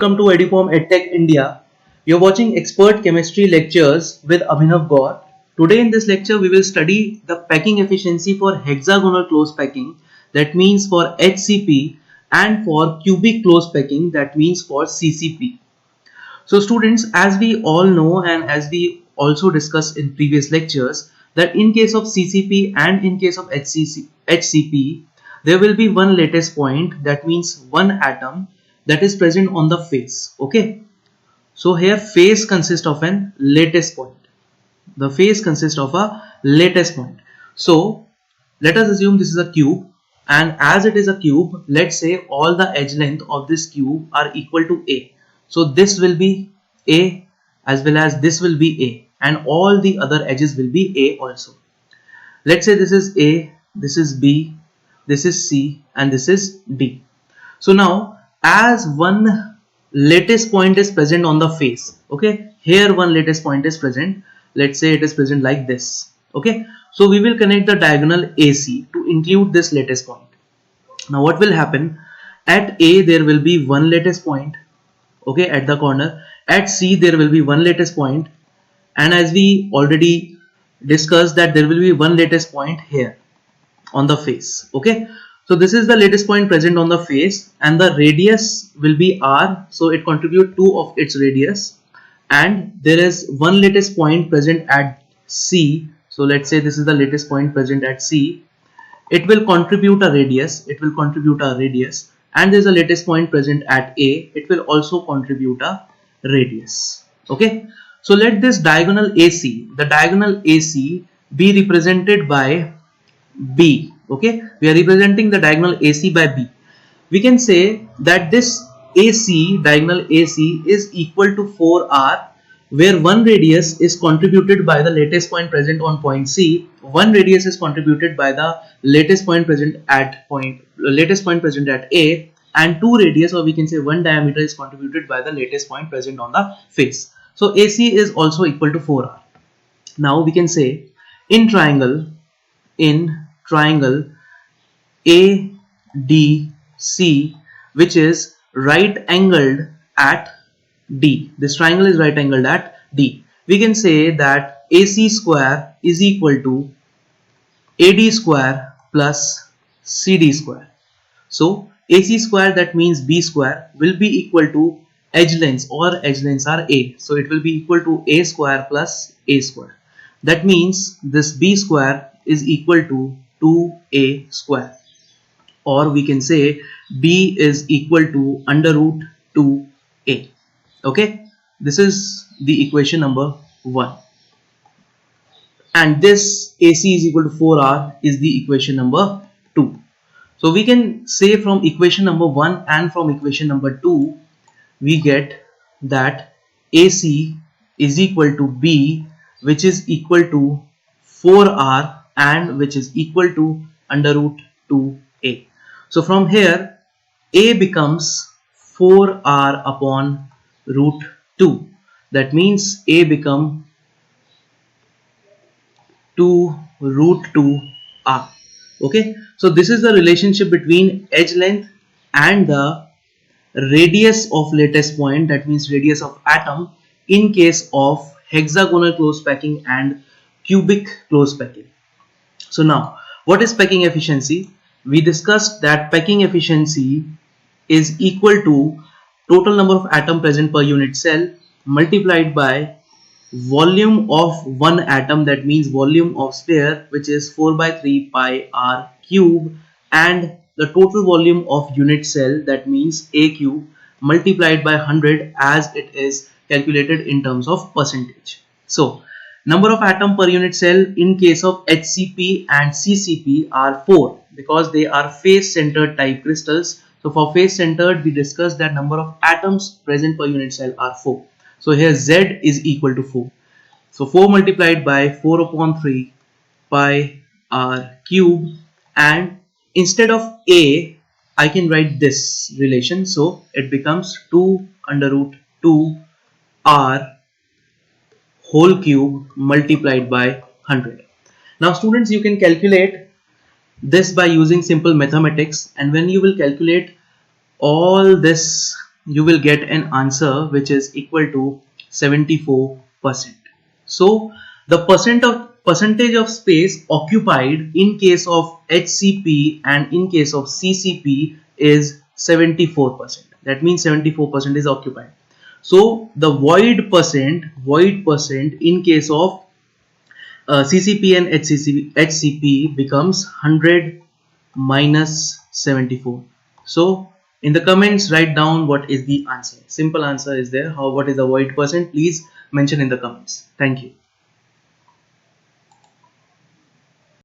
Welcome to Edupom EdTech India. You're watching expert chemistry lectures with Abhinav Gaur. Today in this lecture we will study the packing efficiency for hexagonal close packing, that means for HCP, and for cubic close packing, that means for CCP. So students, as we all know and as we also discussed in previous lectures, that in case of CCP and in case of HCP, there will be one lattice point, that means one atom that is present on the face. Okay, so here face consists of an lattice point. The face consists of a lattice point. So let us assume this is a cube, and as it is a cube, let's say all the edge length of this cube are equal to A. So this will be A as well as this will be A, and all the other edges will be A also. Let's say this is A, this is B, this is C, and this is D. So now as one lattice point is present on the face, okay, here one lattice point is present, let's say it is present like this, okay, so we will connect the diagonal AC to include this lattice point. Now what will happen, at A there will be one lattice point, okay, at the corner. At C there will be one lattice point, and as we already discussed that there will be one lattice point here on the face. Okay, so this is the lattice point present on the face, and the radius will be R, so it contributes 2 of its radius, and there is one lattice point present at C. So let's say this is the lattice point present at C. It will contribute a radius, and there is a lattice point present at A. It will also contribute a radius. Okay, so let this diagonal AC, the diagonal AC, be represented by B. Okay, we are representing the diagonal AC by B. We can say that this AC, diagonal AC, is equal to 4R, where one radius is contributed by the lattice point present on point C, one radius is contributed by the lattice point present at A, and two radius, or we can say one diameter, is contributed by the lattice point present on the face. So AC is also equal to 4R. Now we can say in triangle ADC, which is right angled at D. This triangle is right angled at D. We can say that AC square is equal to AD square plus CD square. So AC square, that means B square, will be equal to edge lengths, or edge lengths are A. So it will be equal to A square plus A square. That means this B square is equal to 2A square, or we can say B is equal to under root 2A. Okay, this is the equation number 1, and this AC is equal to 4R is the equation number 2. So we can say from equation number 1 and from equation number 2 we get that AC is equal to B, which is equal to 4R and which is equal to under root 2A. So from here A becomes 4R upon root 2. That means A become 2 root 2R. Okay, so this is the relationship between edge length and the radius of lattice point, that means radius of atom, in case of hexagonal close packing and cubic close packing. So now what is packing efficiency? We discussed that packing efficiency is equal to total number of atom present per unit cell multiplied by volume of one atom, that means volume of sphere, which is 4 by 3 pi r cube, and the total volume of unit cell, that means A cube, multiplied by 100 as it is calculated in terms of percentage. So number of atom per unit cell in case of HCP and CCP are 4, because they are face centered type crystals. So for face centered, we discussed that number of atoms present per unit cell are 4. So here Z is equal to 4. So 4 multiplied by 4 upon 3 pi r cube, and instead of A I can write this relation, so it becomes 2 under root 2 r whole cube multiplied by 100. Now students, you can calculate this by using simple mathematics, and when you will calculate all this you will get an answer which is equal to 74%. So the percentage of space occupied in case of HCP and in case of CCP is 74%. That means 74% is occupied. So the void percent in case of CCP and HCP becomes 100 minus 74. So in the comments write down what is the answer. Simple answer is there. What is the void percent? Please mention in the comments. Thank you.